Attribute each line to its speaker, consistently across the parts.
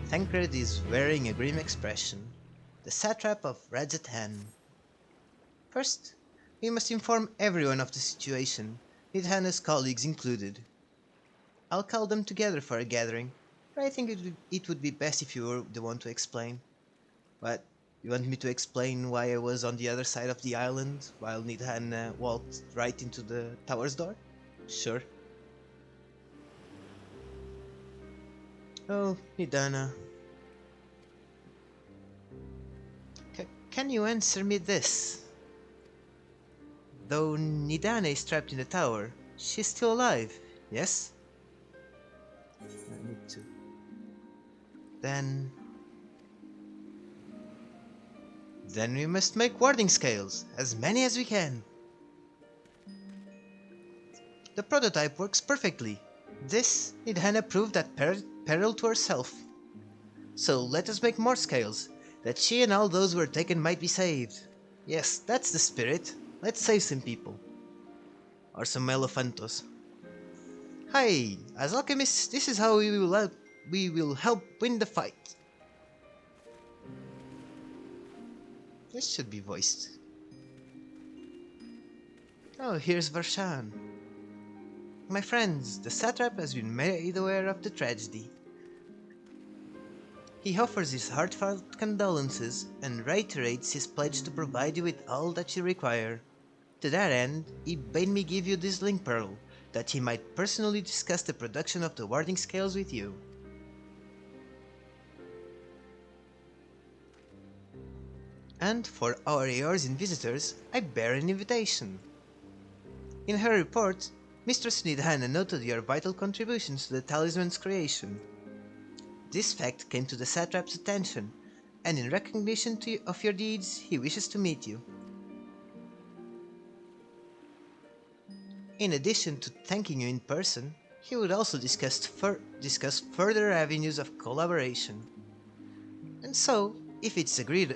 Speaker 1: Tancred is wearing a grim expression. The Satrap of Ragjathan. First, we must inform everyone of the situation, Nidhana's colleagues included. I'll call them together for a gathering, but I think it would be best if you were the one to explain. What? You want me to explain why I was on the other side of the island while Nidhana walked right into the tower's door? Sure. Oh, Nidhana. Can you answer me this? Though Nidhana is trapped in the tower, she's still alive, yes? I need to. Then. Then we must make warding scales, as many as we can. The prototype works perfectly. This, Nidhana proved at peril to herself. So let us make more scales, that she and all those who were taken might be saved. Yes, that's the spirit. Let's save some people. Or some elephantos. Hi, as alchemists, this is how we will help win the fight. This should be voiced. Oh, here's Varshahn. My friends, the satrap has been made aware of the tragedy. He offers his heartfelt condolences and reiterates his pledge to provide you with all that you require. To that end, he bade me give you this link pearl, that he might personally discuss the production of the warding scales with you. And for our Eorzean visitors, I bear an invitation. In her report, Mistress Nidhana noted your vital contributions to the talisman's creation. This fact came to the satrap's attention, and in recognition of your deeds, he wishes to meet you. In addition to thanking you in person, he would also discuss further avenues of collaboration. And so, if it's agreeable,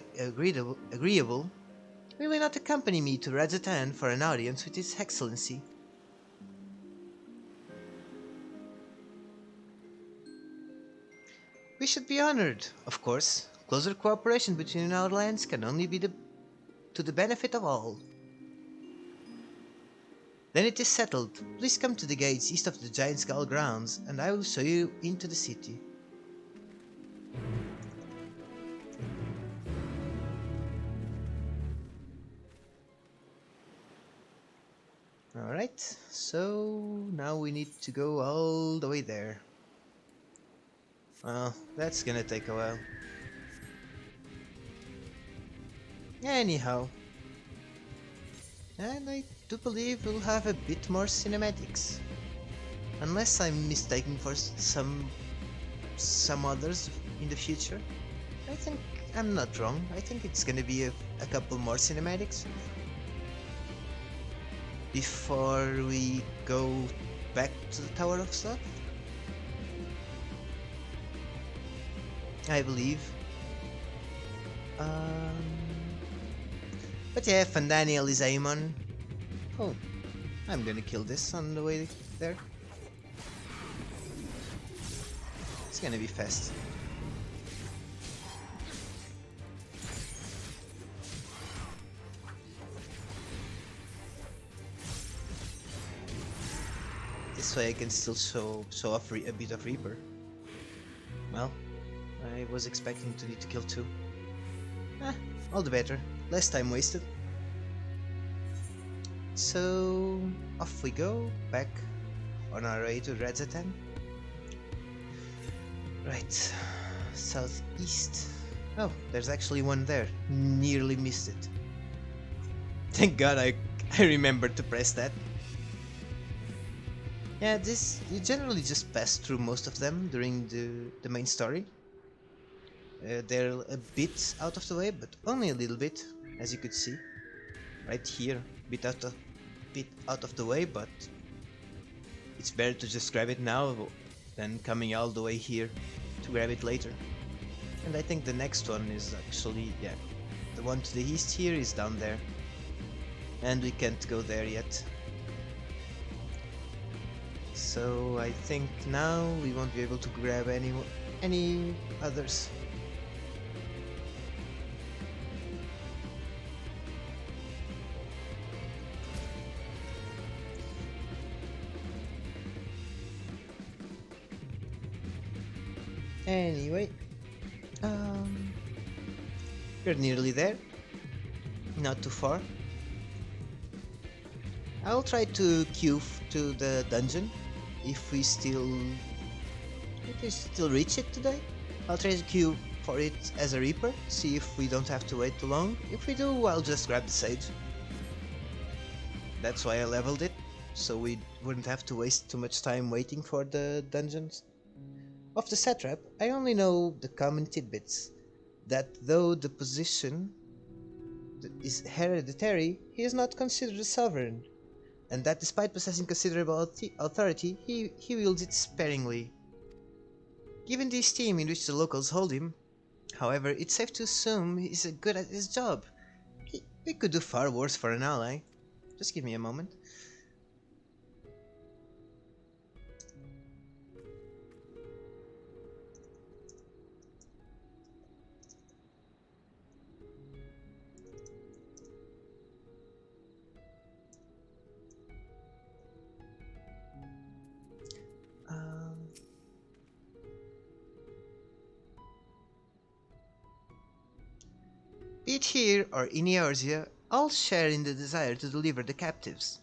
Speaker 1: will you not accompany me to Rajatan for an audience with His Excellency? We should be honored, of course. Closer cooperation between our lands can only be to the benefit of all. Then it is settled. Please come to the gates east of the Giant Skull grounds, and I will show you into the city. Alright, so now we need to go all the way there. Well, that's gonna take a while. Anyhow. And I do believe we'll have a bit more cinematics. Unless I'm mistaken for some others in the future. I think I'm not wrong. I think it's gonna be a couple more cinematics before we go back to the Tower of Stuff. I believe. But yeah, Fandaniel is Aemon. Oh, I'm gonna kill this on the way there. It's gonna be fast. This way I can still show off a bit of Reaper. Well, I was expecting to need to kill two. All the better. Less time wasted. So, off we go, back on our way to Radzatan. Right, southeast. Oh, there's actually one there. Nearly missed it. Thank God I remembered to press that. Yeah, you generally just pass through most of them during the main story. They're a bit out of the way, but only a little bit, as you could see. Right here, bit out of the way, but it's better to just grab it now than coming all the way here to grab it later. And I think the next one is actually, yeah, the one to the east here is down there. And we can't go there yet. So I think now we won't be able to grab any others. Anyway, we're nearly there. Not too far. I'll try to queue to the dungeon if we still reach it today. I'll try to queue for it as a Reaper, see if we don't have to wait too long. If we do, I'll just grab the Sage. That's why I leveled it, so we wouldn't have to waste too much time waiting for the dungeons. Of the Satrap, I only know the common tidbits, that though the position is hereditary, he is not considered a sovereign, and that despite possessing considerable authority, he wields it sparingly. Given the esteem in which the locals hold him, however, it's safe to assume he's good at his job. We could do far worse for an ally. Just give me a moment. Be it here or in Eorzea, all share in the desire to deliver the captives.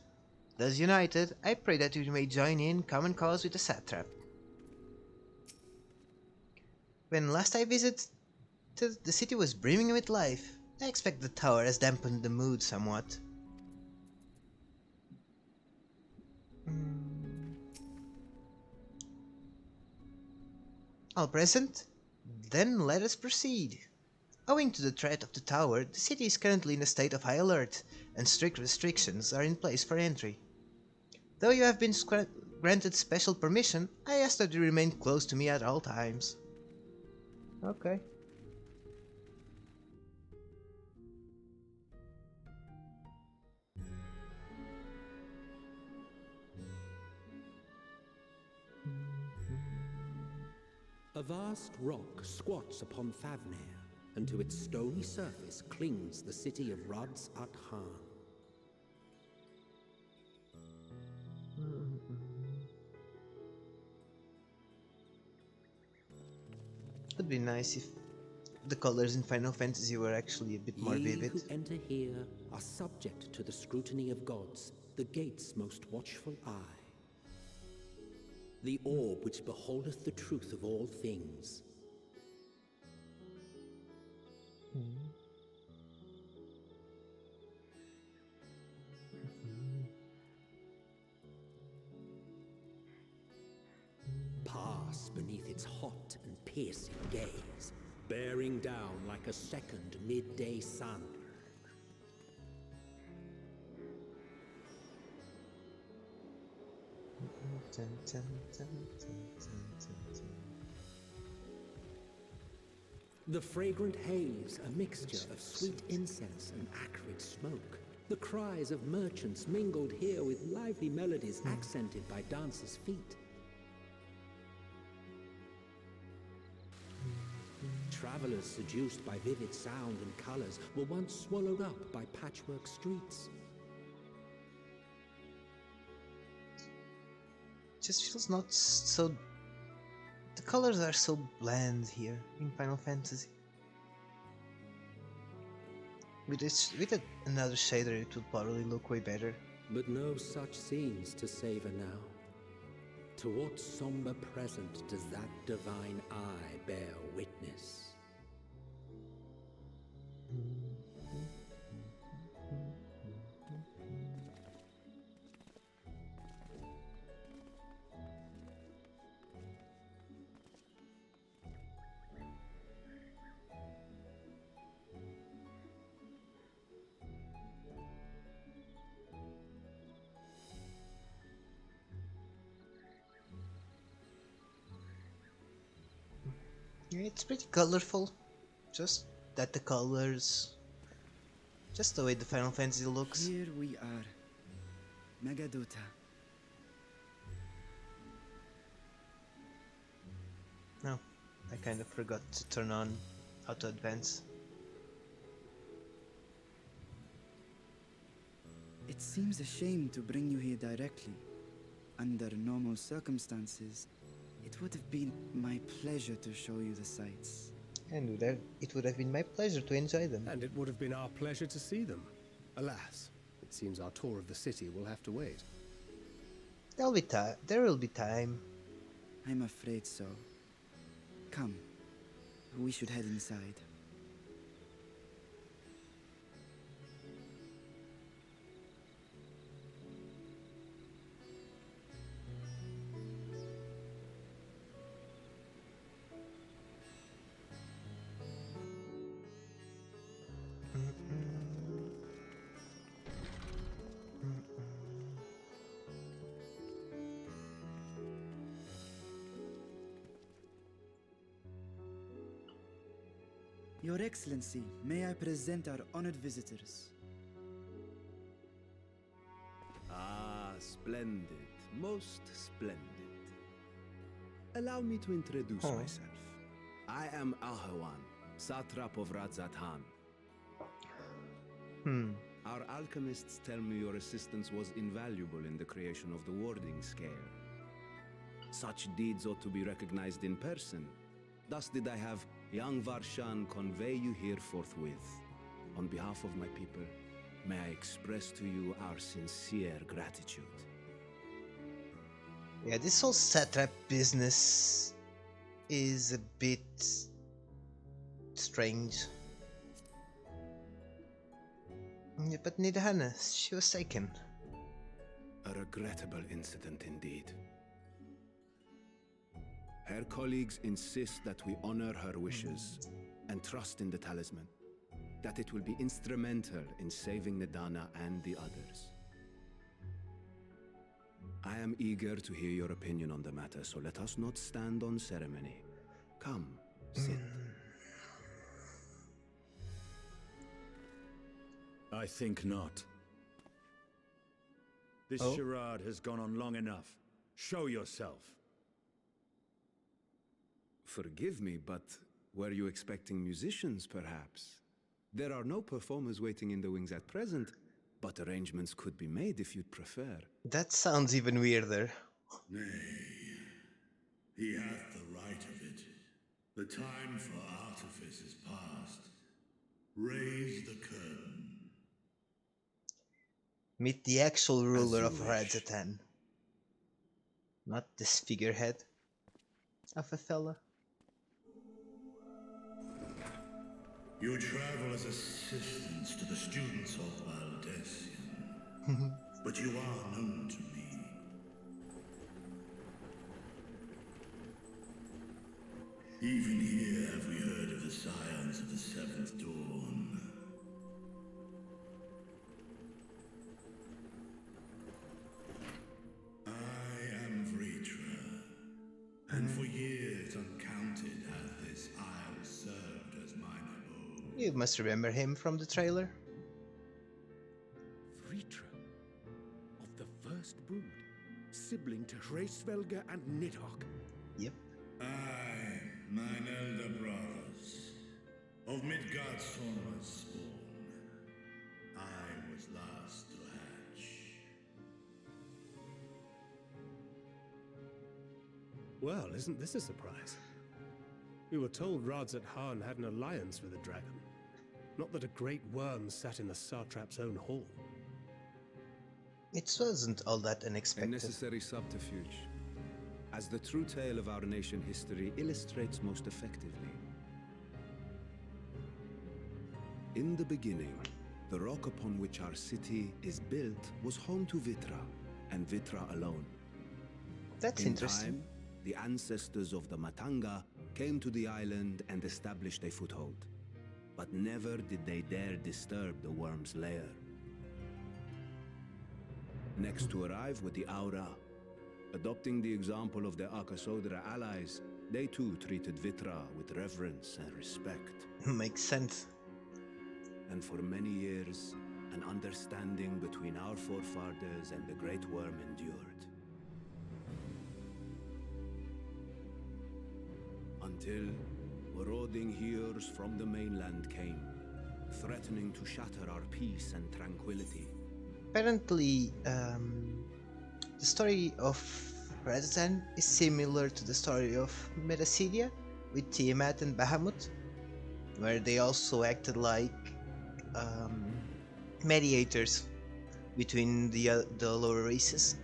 Speaker 1: Thus united, I pray that we may join in common cause with the Satrap. When last I visited, the city was brimming with life. I expect the tower has dampened the mood somewhat. All present? Then let us proceed. Owing to the threat of the tower, the city is currently in a state of high alert, and strict restrictions are in place for entry. Though you have been granted special permission, I ask that you remain close to me at all times. Okay.
Speaker 2: A vast rock squats upon Favnir, and to its stony surface clings the city of Rods at Han.
Speaker 1: Would be nice if the colors in Final Fantasy were actually a bit more vivid.
Speaker 2: Ye who enter here are subject to the scrutiny of gods, the gate's most watchful eye. The orb which beholdeth the truth of all things. Pass beneath its hot and piercing gaze, bearing down like a second midday sun. The fragrant haze, a mixture of sweet incense and acrid smoke. The cries of merchants mingled here with lively melodies accented by dancers' feet. Travelers seduced by vivid sound and colors were once swallowed up by patchwork streets.
Speaker 1: Just feels not so... The colors are so bland here in Final Fantasy. With another shader it would probably look way better.
Speaker 2: But no such scenes to savor now. To what somber present does that divine eye bear witness?
Speaker 1: Yeah, it's pretty colorful. Just that the colors... Just the way the Final Fantasy looks.
Speaker 3: Here we are. Megadota.
Speaker 1: No. I kind of forgot to turn on auto advance.
Speaker 3: It seems a shame to bring you here directly. Under normal circumstances, it would have been my pleasure to show you the sights.
Speaker 1: And it would have been my pleasure to enjoy them.
Speaker 4: And it would have been our pleasure to see them. Alas, it seems our tour of the city will have to wait.
Speaker 1: There will be time.
Speaker 3: I'm afraid so. Come, we should head inside. Your Excellency, may I present our honored visitors?
Speaker 5: Ah, splendid. Most splendid. Allow me to introduce myself. I am Ahawan, Satrap of Ratzatham. Our alchemists tell me your assistance was invaluable in the creation of the warding scale. Such deeds ought to be recognized in person. Thus did I have young Varshahn convey you here forthwith. On behalf of my people, may I express to you our sincere gratitude.
Speaker 1: Yeah, this whole Satrap business is a bit strange. Yeah, but Nidhana, she was taken.
Speaker 5: A regrettable incident indeed. Her colleagues insist that we honor her wishes and trust in the talisman, that it will be instrumental in saving Nidhana and the others. I am eager to hear your opinion on the matter, so let us not stand on ceremony. Come, sit.
Speaker 6: I think not. This charade has gone on long enough. Show yourself.
Speaker 5: Forgive me, but were you expecting musicians, perhaps? There are no performers waiting in the wings at present, but arrangements could be made if you'd prefer.
Speaker 1: That sounds even weirder.
Speaker 7: Nay, he hath the right of it. The time for artifice is past. Raise the curtain.
Speaker 1: Meet the actual ruler
Speaker 7: you
Speaker 1: of
Speaker 7: wish.
Speaker 1: Radzatan. Not this figurehead of a fella.
Speaker 7: You travel as assistants to the students of Valdesian, but you are known to me. Even here have we heard of the scions of the Seventh Dawn. I am Vritra, and for years uncounted hath this isle served as mine abode.
Speaker 1: You must remember him from the trailer.
Speaker 4: Vritra, of the first brood, sibling to Hraesvelga and Nidhogg.
Speaker 1: Yep.
Speaker 7: I, mine elder brothers, of Midgard's spawn, I was last to hatch.
Speaker 4: Well, isn't this a surprise? We were told Radzat-Han had an alliance with a dragon. Not that a great worm sat in the Satrap's own hall.
Speaker 1: It wasn't all that
Speaker 5: A
Speaker 1: unexpected.
Speaker 5: necessary subterfuge, as the true tale of our nation history illustrates most effectively. In the beginning, the rock upon which our city is built was home to Vitra, and Vitra alone.
Speaker 1: That's
Speaker 5: In
Speaker 1: interesting.
Speaker 5: time, the ancestors of the Matanga came to the island and established a foothold. But never did they dare disturb the worm's lair. Next to arrive with the Aura, adopting the example of their Akasodra allies, they too treated Vitra with reverence and respect.
Speaker 1: Makes sense.
Speaker 5: And for many years, an understanding between our forefathers and the Great Worm endured. Until marauding heroes from the mainland came, threatening to shatter our peace and tranquility.
Speaker 1: Apparently, the story of Razatan is similar to the story of Metacidia with Tiamat and Bahamut, where they also acted like mediators between the lower races.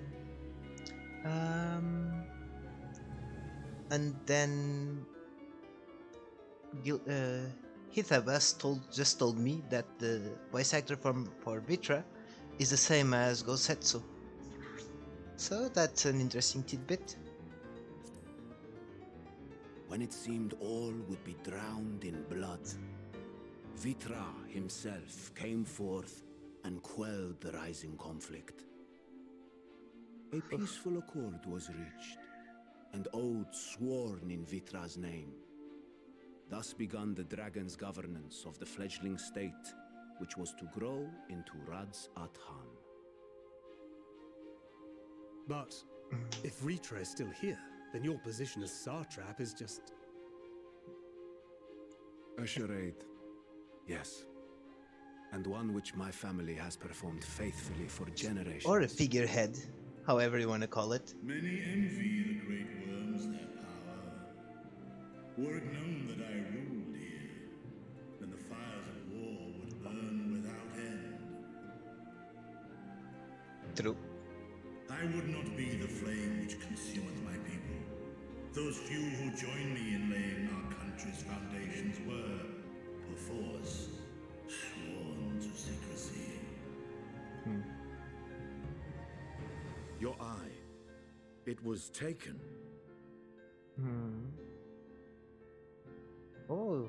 Speaker 1: And then Hithabas just told me that the voice actor for Vitra is the same as Gosetsu. So that's an interesting tidbit.
Speaker 5: When it seemed all would be drowned in blood, Vitra himself came forth and quelled the rising conflict. A peaceful accord was reached, and oaths sworn in Vitra's name. Thus began the dragon's governance of the fledgling state, which was to grow into Radz-at-Han.
Speaker 4: But if Ritra is still here, then your position as Satrap is just...
Speaker 5: A charade, yes. And one which my family has performed faithfully for generations.
Speaker 1: Or a figurehead, however you want to call it.
Speaker 7: Many envy the great worms their power. Were it known that I ruled here, then the fires of war would burn without end.
Speaker 1: True.
Speaker 7: I would not be the flame which consumeth my people. Those few who joined me in laying our country's foundations were, perforce, sworn to secrecy.
Speaker 6: Your eye. It was taken.
Speaker 1: Oh.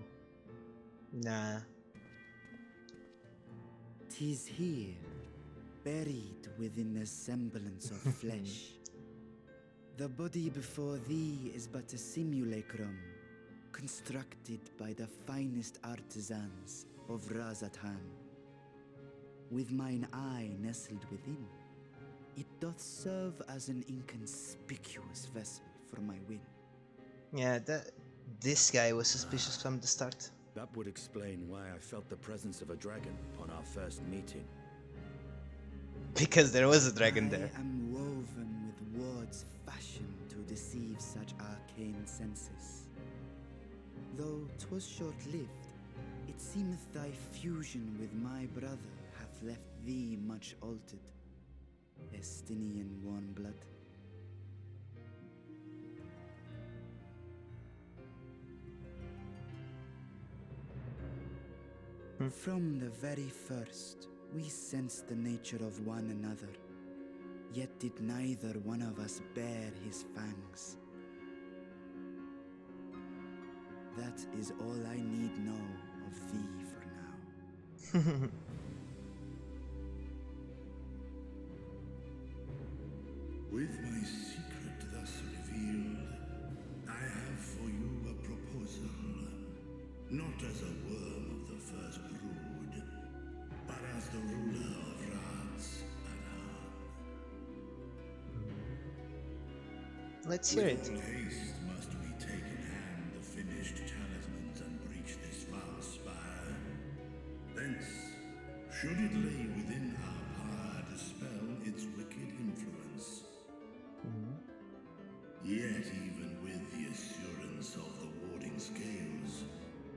Speaker 1: Nah.
Speaker 3: 'Tis here, buried within the semblance of flesh. The body before thee is but a simulacrum, constructed by the finest artisans of Razatan. With mine eye nestled within, it doth serve as an inconspicuous vessel for my win.
Speaker 1: Yeah, this guy was suspicious from the start.
Speaker 6: That would explain why I felt the presence of a dragon upon our first meeting.
Speaker 1: Because there was a dragon
Speaker 3: I
Speaker 1: there.
Speaker 3: am woven with words fashioned to deceive such arcane senses. Though 'twas short-lived, it seemeth thy fusion with my brother hath left thee much altered. Estinian warm blood. From the very first, we sensed the nature of one another, yet did neither one of us bare his fangs. That is all I need know of thee for now.
Speaker 7: With my secret thus revealed, I have for you a proposal. Not as a worm of the first brood, but as the ruler of Radz-at-Han.
Speaker 1: Let's hear it.
Speaker 7: With all haste must we take in hand the finished talismans and breach this foul spire. Thence, should it lay within our power, dispel its wicked influence. Yet even with the assurance of the warding scales,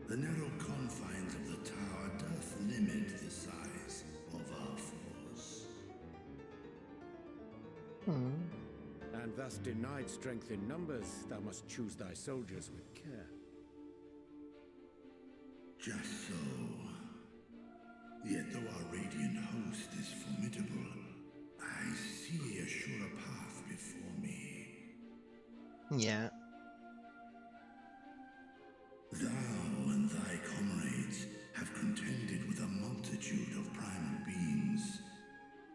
Speaker 7: the narrow confines of the tower doth limit the size of our force.
Speaker 6: And thus denied strength in numbers, thou must choose thy soldiers with care.
Speaker 7: Just so. Yet though our radiant host is formidable, I see a surer path before me.
Speaker 1: Yeah.
Speaker 7: Thou and thy comrades have contended with a multitude of primal beings.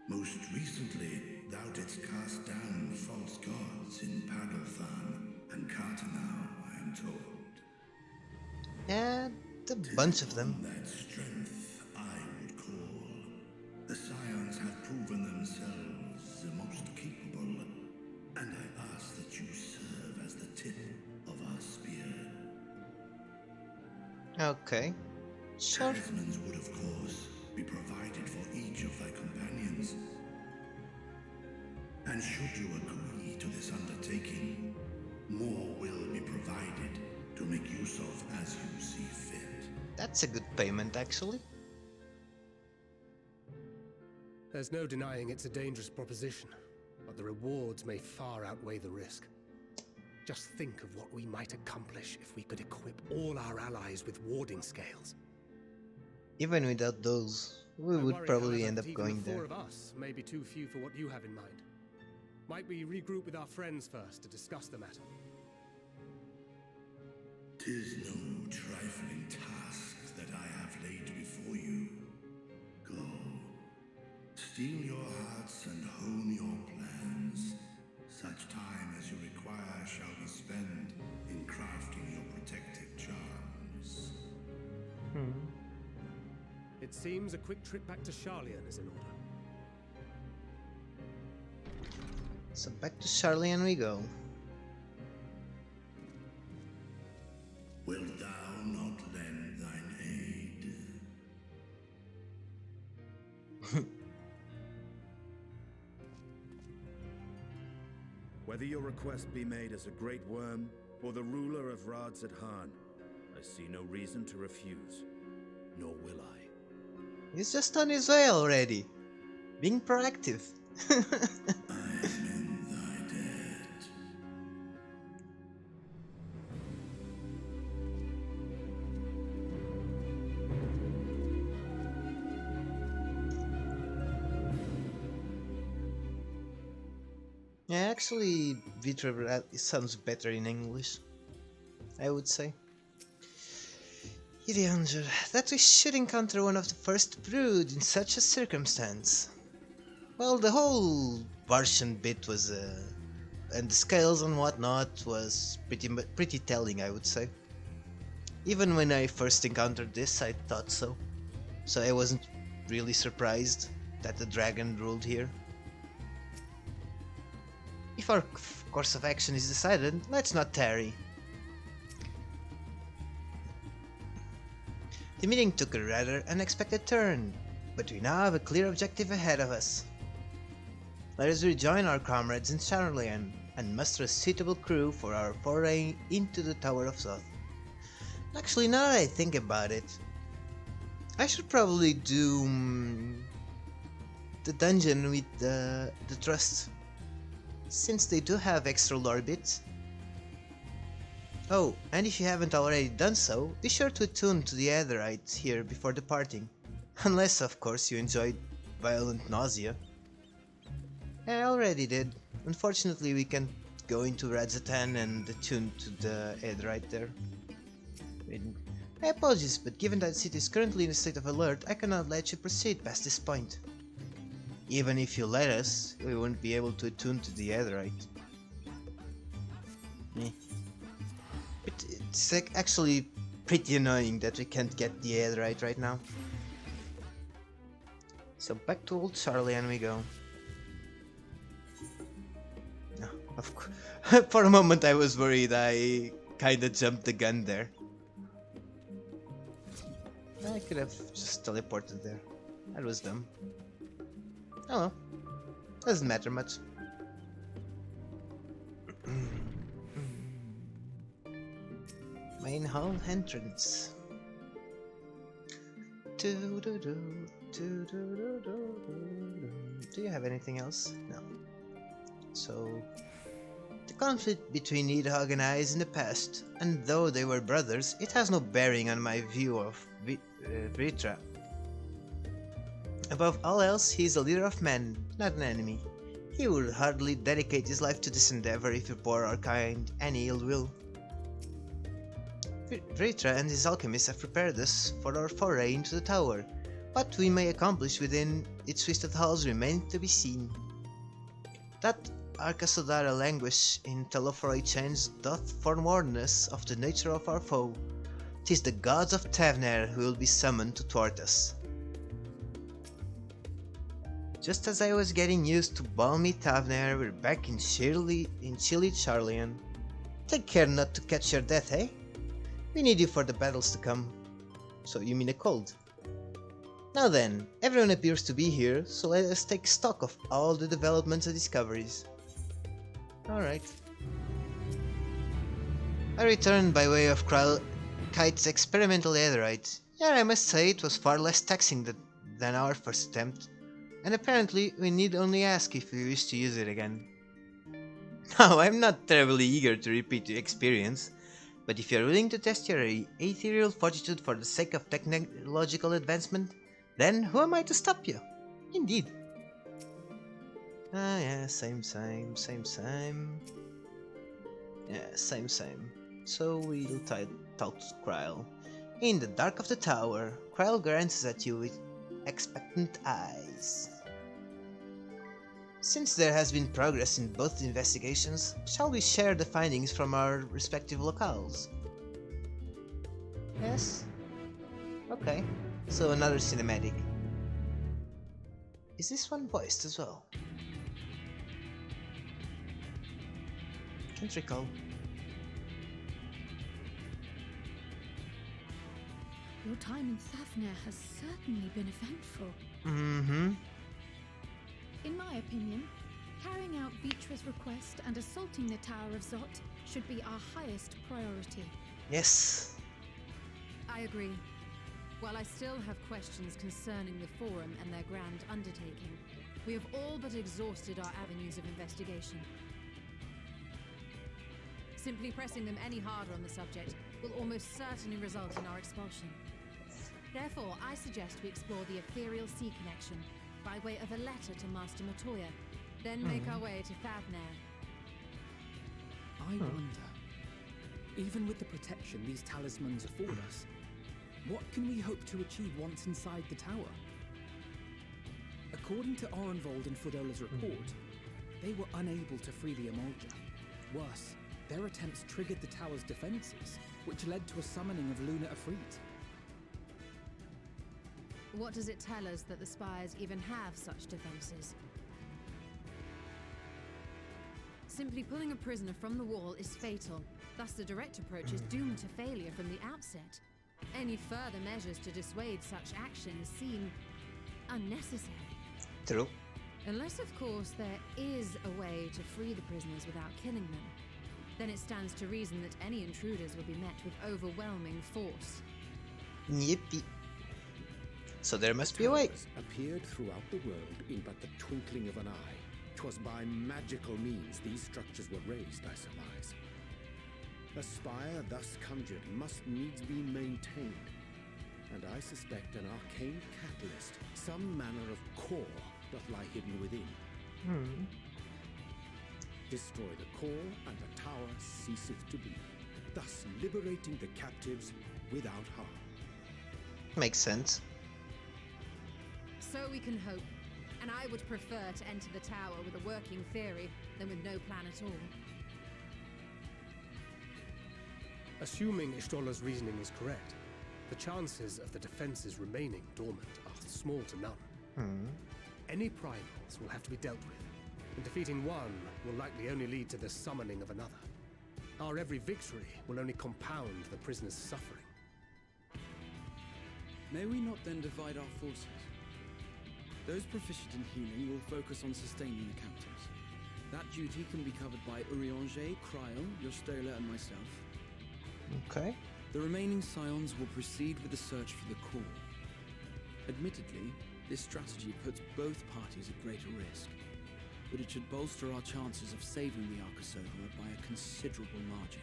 Speaker 7: Most recently, thou didst cast down false gods in Pagalthan and Cartanau, I am told.
Speaker 1: And a bunch of them.
Speaker 7: That strength I would call. The Scions have proven themselves the most capable, and I ask that you serve as the tip of our spear.
Speaker 1: Okay. Sure.
Speaker 7: Talismans would, of course, be provided for each of thy companions. And should you agree to this undertaking, more will be provided to make use of as you see fit.
Speaker 1: That's a good payment, actually.
Speaker 4: There's no denying it's a dangerous proposition, but the rewards may far outweigh the risk. Just think of what we might accomplish if we could equip all our allies with warding scales.
Speaker 1: Even without those, we
Speaker 4: I
Speaker 1: would
Speaker 4: worry,
Speaker 1: probably
Speaker 4: however,
Speaker 1: end up
Speaker 4: that even
Speaker 1: going
Speaker 4: the four
Speaker 1: there.
Speaker 4: of us may be too few for what you have in mind. Might we regroup with our friends first to discuss the matter?
Speaker 7: 'Tis no trifling task that I have laid before you. Go, steel your hearts and hone your plans. Such time as you require shall be spent in crafting your protective charms.
Speaker 4: It seems a quick trip back to Sharlayan is in order.
Speaker 1: So back to Sharlayan we go.
Speaker 7: Wilt thou not lend thine aid?
Speaker 6: Whether your request be made as a great worm or the ruler of Ragnarok, I see no reason to refuse, nor will I.
Speaker 1: He's just on his way already. Being proactive.
Speaker 7: I am in thy debt.
Speaker 1: Yeah, actually, Vitra sounds better in English, I would say. Idianger, that we should encounter one of the first brood in such a circumstance. Well, the whole Varshahn bit was, and the scales and whatnot was pretty telling, I would say. Even when I first encountered this, I thought so. So I wasn't really surprised that the dragon ruled here. If our course of action is decided, let's not tarry. The meeting took a rather unexpected turn, but we now have a clear objective ahead of us. Let us rejoin our comrades in Sharlayan and muster a suitable crew for our foray into the Tower of Thoth. Actually, now that I think about it, I should probably do the dungeon with the Trust, since they do have extra lore bits. Oh, and if you haven't already done so, be sure to attune to the Aetherite here before departing. Unless, of course, you enjoyed violent nausea. I already did. Unfortunately, we can't go into Radzatan and attune to the Aetherite there. My apologies, but given that the city is currently in a state of alert, I cannot let you proceed past this point. Even if you let us, we won't be able to attune to the Aetherite. But it's like actually pretty annoying that we can't get the Aetherite right now. So back to old Sharlayan we go. No, of course. For a moment I was worried I kinda jumped the gun there. I could have just teleported there. That was dumb. Oh well. Doesn't matter much. Main hall entrance. Do you have anything else? No. So, the conflict between Nidhogg and I is in the past, and though they were brothers, it has no bearing on my view of Vritra. Above all else, he is a leader of men, not an enemy. He would hardly dedicate his life to this endeavor if he bore our kind any ill will. Vritra and his alchemists have prepared us for our foray into the tower. What we may accomplish within its twisted halls remains to be seen. That Arkasodara languish in Telophoroi chains doth forewarn us of the nature of our foe. 'Tis the gods of Tavner who will be summoned to thwart us. Just as I was getting used to balmy Tavner, we're back in chilly Sharlayan. Take care not to catch your death, eh? We need you for the battles to come. So you mean a cold? Now then, everyone appears to be here, so let us take stock of all the developments and discoveries. Alright. I returned by way of Kite's experimental netherite. Yeah, I must say it was far less taxing than our first attempt, and apparently we need only ask if we wish to use it again. Now, I'm not terribly eager to repeat the experience, but if you're willing to test your ethereal fortitude for the sake of technological advancement, then who am I to stop you? Indeed. Ah yeah, same. Yeah, same. So we'll talk to Kryl. In the dark of the tower, Kryl glances at you with expectant eyes. Since there has been progress in both investigations, shall we share the findings from our respective locales? Yes? Okay. So another cinematic. Is this one voiced as well? Can't recall.
Speaker 8: Your time in Thafnir has certainly been eventful.
Speaker 1: Mm-hmm.
Speaker 8: In my opinion, carrying out Vitra's request and assaulting the Tower of Zot should be our highest priority.
Speaker 1: Yes.
Speaker 9: I agree. While I still have questions concerning the Forum and their grand undertaking, we have all but exhausted our avenues of investigation. Simply pressing them any harder on the subject will almost certainly result in our expulsion. Therefore, I suggest we explore the ethereal sea connection by way of a letter to Master Matoya, then make our way to Thafnir.
Speaker 10: I wonder, even with the protection these talismans afford us, what can we hope to achieve once inside the tower? According to Orenvold and Fudola's report, they were unable to free the Emolja. Worse, their attempts triggered the tower's defenses, which led to a summoning of Luna Afrit.
Speaker 9: What does it tell us that the Spires even have such defenses? Simply pulling a prisoner from the wall is fatal, thus the direct approach is doomed to failure from the outset. Any further measures to dissuade such actions seem unnecessary.
Speaker 1: True.
Speaker 9: Unless, of course, there is a way to free the prisoners without killing them. Then it stands to reason that any intruders will be met with overwhelming force.
Speaker 1: Yippee. So there must be a way.
Speaker 11: Appeared throughout the world in but the twinkling of an eye. 'Twas by magical means these structures were raised, I surmise. A spire thus conjured must needs be maintained, and I suspect an arcane catalyst, some manner of core, doth lie hidden within. Destroy the core, and the tower ceaseth to be, thus liberating the captives without harm.
Speaker 1: Makes sense.
Speaker 9: So we can hope, and I would prefer to enter the tower with a working theory than with no plan at all.
Speaker 4: Assuming Ishtola's reasoning is correct, the chances of the defenses remaining dormant are small to none. Any primals will have to be dealt with, and defeating one will likely only lead to the summoning of another. Our every victory will only compound the prisoner's suffering.
Speaker 12: May we not then divide our forces? Those proficient in healing will focus on sustaining the captives. That duty can be covered by Urianger, Cryo, Yostola, and myself.
Speaker 1: Okay.
Speaker 12: The remaining scions will proceed with the search for the core. Admittedly, this strategy puts both parties at greater risk, but it should bolster our chances of saving the Arcosodra by a considerable margin.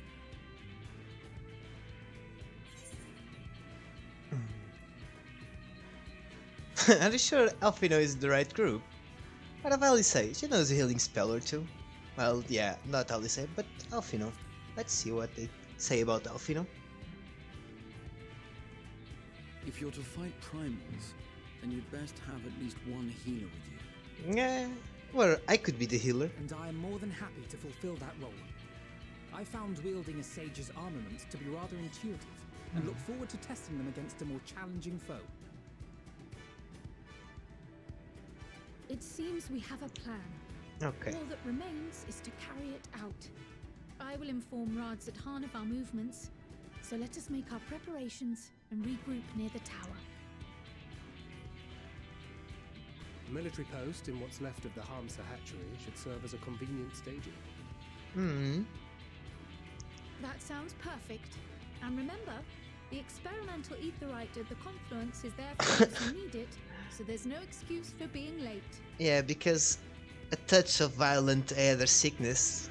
Speaker 1: Are you sure Alphino is the right group? What of Alice? She knows a healing spell or two. Well, yeah, not Alice, but Alphino. Let's see what they say about Alphino.
Speaker 12: If you're to fight primals, then you'd best have at least one healer with you.
Speaker 1: Yeah, well, I could be the healer.
Speaker 10: And I am more than happy to fulfill that role. I found wielding a sage's armament to be rather intuitive, and look forward to testing them against a more challenging foe.
Speaker 8: It seems we have a plan.
Speaker 1: Okay.
Speaker 8: All that remains is to carry it out. I will inform Ratzathn of our movements, So let us make our preparations and regroup near the tower.
Speaker 4: A military post in what's left of the Hamsa hatchery should serve as a convenient staging.
Speaker 8: That sounds perfect. And remember, the experimental aetherite at the confluence is there for those who need it, so there's no excuse for being late.
Speaker 1: Yeah, because a touch of violent aether sickness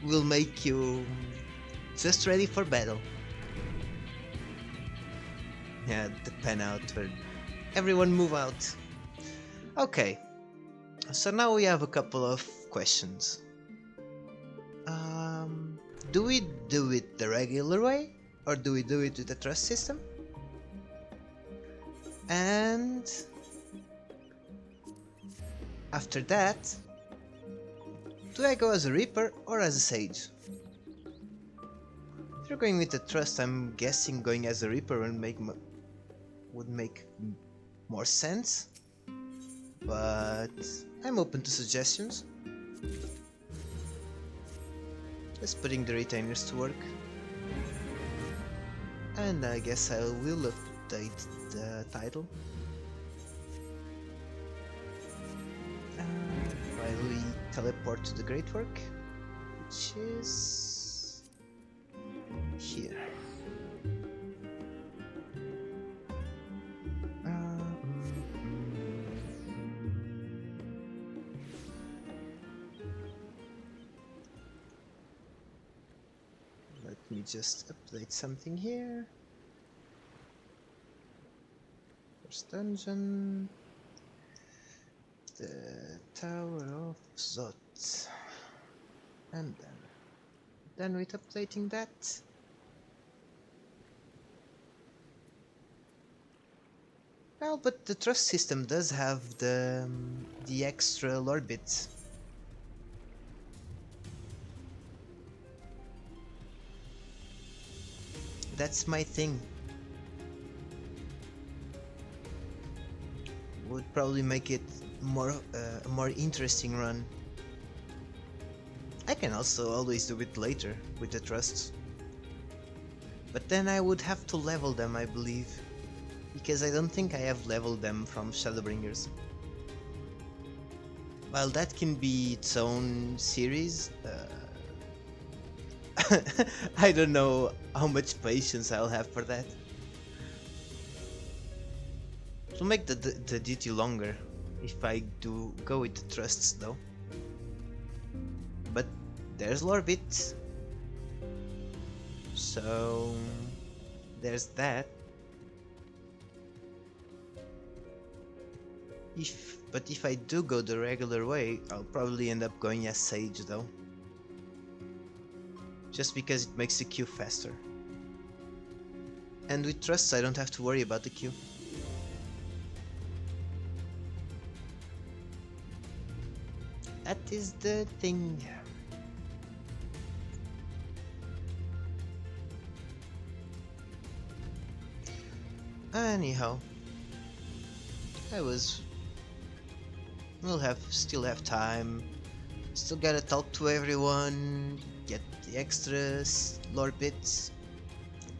Speaker 1: will make you just ready for battle. Yeah, the pen out where everyone move out. Okay, so now we have a couple of questions. Do we do it the regular way, or do we do it with the trust system? And after that, do I go as a Reaper or as a Sage? If you're going with the trust, I'm guessing going as a Reaper would make more sense, but I'm open to suggestions. Just putting the retainers to work. And I guess I will update the title. While we teleport to the Great Work, which is here. Let me just update something here. First dungeon, the Tower of Zot, and then with updating that. Well, but the trust system does have the extra lore bits. That's my thing. Would probably make it a more interesting run. I can also always do it later with the trusts, but then I would have to level them, I believe, because I don't think I have leveled them from Shadowbringers. While that can be its own series, I don't know how much patience I'll have for that. It'll make the duty longer if I do go with the trusts though. But there's lore bits, so there's that. But if I do go the regular way, I'll probably end up going as Sage though. Just because it makes the queue faster. And with trusts I don't have to worry about the queue. That is the thing. Anyhow, we'll still have time. Still gotta talk to everyone, get the extras, lore bits,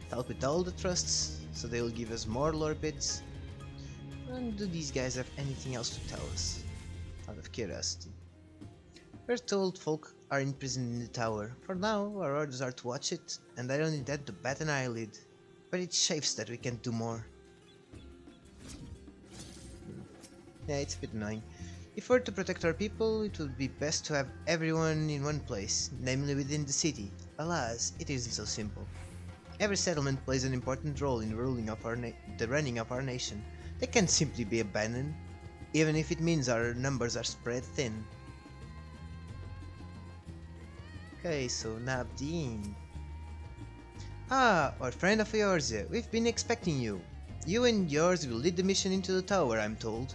Speaker 1: talk with all the trusts, so they will give us more lore bits. And do these guys have anything else to tell us? Out of curiosity. We're told folk are imprisoned in the tower. For now, our orders are to watch it, and I don't intend to bat an eyelid. But it chafes that we can't do more. Yeah, it's a bit annoying. If we're to protect our people, it would be best to have everyone in one place, namely within the city. Alas, it isn't so simple. Every settlement plays an important role in the running of our nation. They can't simply be abandoned, even if it means our numbers are spread thin. Okay, so Nabdeen. Ah, our friend of yours, we've been expecting you. You and yours will lead the mission into the tower, I'm told.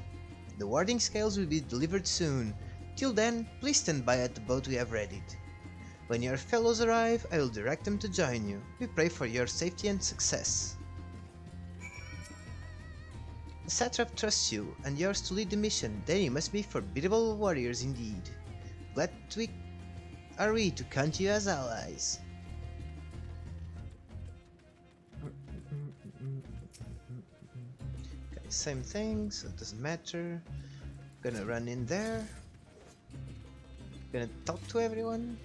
Speaker 1: The warding scales will be delivered soon. Till then, please stand by at the boat we have readied. When your fellows arrive, I will direct them to join you. We pray for your safety and success. The Satrap trusts you, and yours to lead the mission. Then you must be formidable warriors indeed. Glad are we to count you as allies. Same thing, so it doesn't matter. Gonna run in there. Gonna talk to everyone.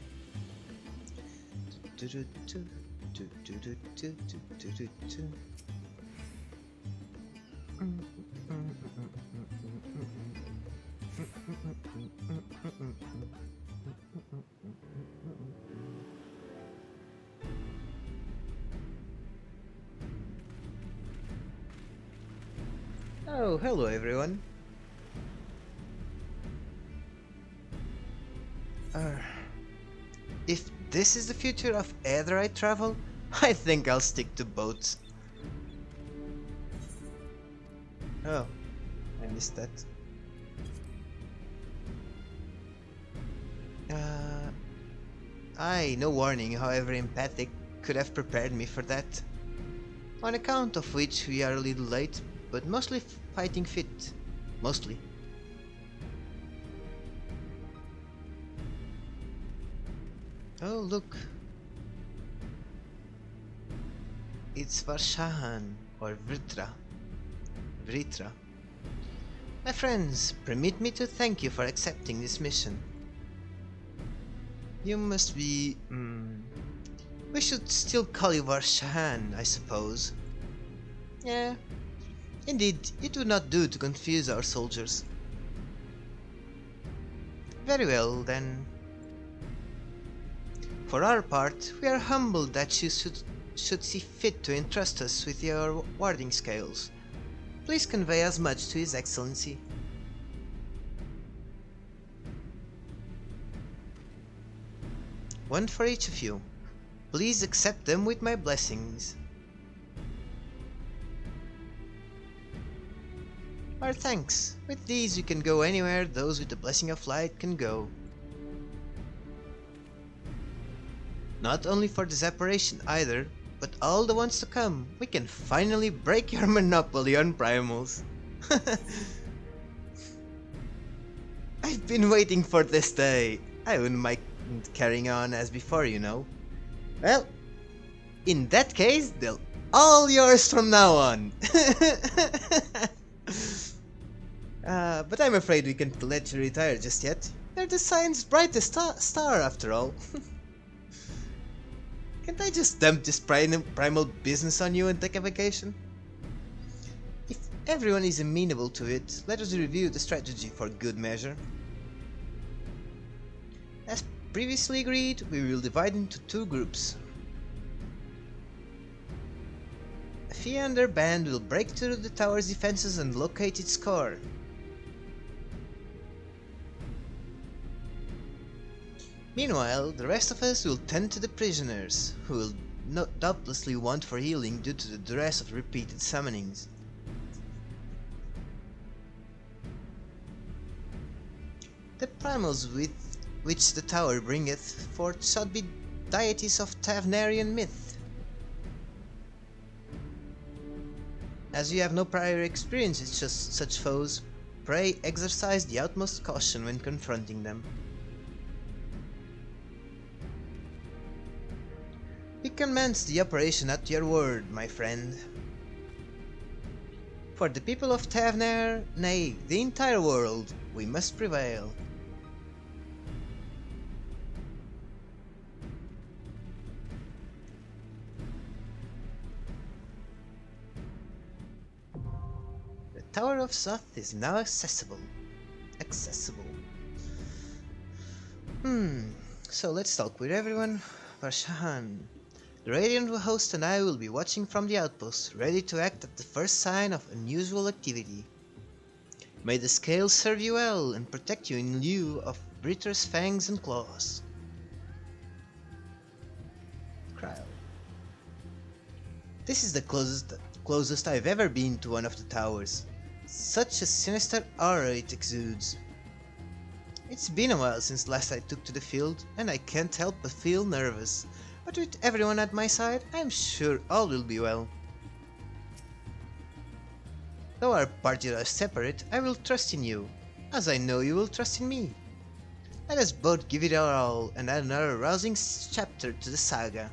Speaker 1: Oh, hello everyone. If this is the future of Aetheryte travel, I think I'll stick to boats. Oh, I missed that. No warning, however empathic, could have prepared me for that. On account of which we are a little late, but mostly fighting fit. Mostly. Oh, look. It's Varshahn, or Vritra. My friends, permit me to thank you for accepting this mission. You must be... we should still call you Varshahn, I suppose. Yeah. Indeed, it would not do to confuse our soldiers. Very well, then. For our part, we are humbled that you should see fit to entrust us with your warding scales. Please convey as much to His Excellency. One for each of you. Please accept them with my blessings. Our thanks. With these you can go anywhere those with the blessing of light can go. Not only for this apparition either, but all the ones to come. We can finally break your monopoly on primals. I've been waiting for this day. I wouldn't mind carrying on as before, you know. Well, in that case, they're all yours from now on. But I'm afraid we can't let you retire just yet. You're the science's brightest star after all. Can't I just dump this primal business on you and take a vacation? If everyone is amenable to it, let us review the strategy for good measure. As previously agreed, we will divide into two groups. A Fia and their band will break through the tower's defenses and locate its core. Meanwhile, the rest of us will tend to the prisoners, who will doubtlessly want for healing due to the duress of repeated summonings. The primals with which the tower bringeth forth should be deities of Tavnarian myth. As you have no prior experience with such foes, pray exercise the utmost caution when confronting them. We commence the operation at your word, my friend. For the people of Tavner, nay, the entire world, we must prevail. The Tower of Soth is now accessible. So let's talk with everyone. Varshahn. The Radiant host and I will be watching from the outpost, ready to act at the first sign of unusual activity. May the scales serve you well and protect you in lieu of Britter's fangs and claws. Cryo. This is the closest I've ever been to one of the towers. Such a sinister aura it exudes. It's been a while since last I took to the field, and I can't help but feel nervous. But with everyone at my side, I'm sure all will be well. Though our parties are separate, I will trust in you, as I know you will trust in me. Let us both give it our all and add another rousing chapter to the saga.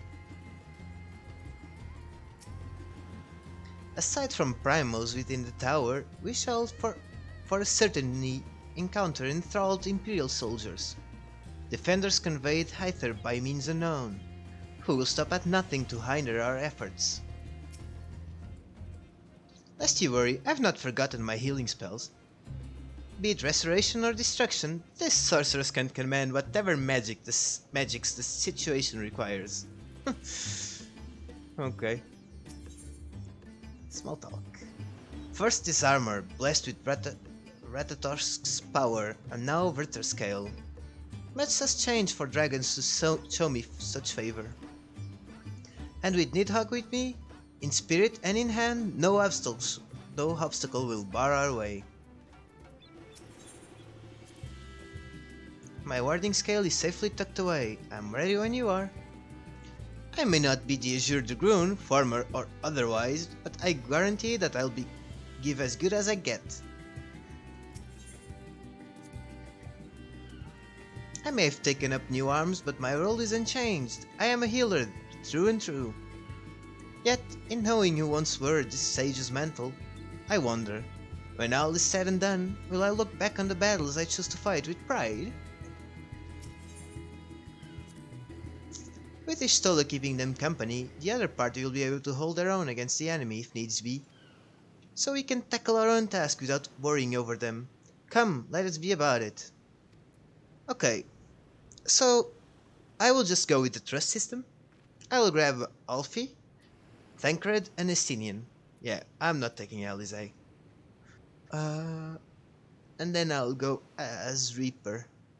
Speaker 1: Aside from primals within the tower, we shall for a certainty encounter enthralled Imperial soldiers. Defenders conveyed hither by means unknown, who will stop at nothing to hinder our efforts. Lest you worry, I've not forgotten my healing spells. Be it restoration or destruction, this sorceress can command whatever magics the situation requires. Okay. Small talk. First this armor, blessed with Ratatosk's power, and now Verter scale. Let's us change for dragons to show me such favor. And with Nidhogg with me, in spirit and in hand, no obstacle will bar our way. My warding scale is safely tucked away. I'm ready when you are. I may not be the Azure Dragoon, former or otherwise, but I guarantee that I'll give as good as I get. I may have taken up new arms, but my role is unchanged. I am a healer, through and through. Yet, in knowing who once wore this sage's mantle, I wonder, when all is said and done, will I look back on the battles I chose to fight with pride? With Ishtola keeping them company, the other party will be able to hold their own against the enemy if needs be. So we can tackle our own task without worrying over them. Come, let us be about it. Okay, so I will just go with the trust system. I will grab Alfie, Thancred, and Estinian. Yeah, I'm not taking Alize. And then I'll go as Reaper.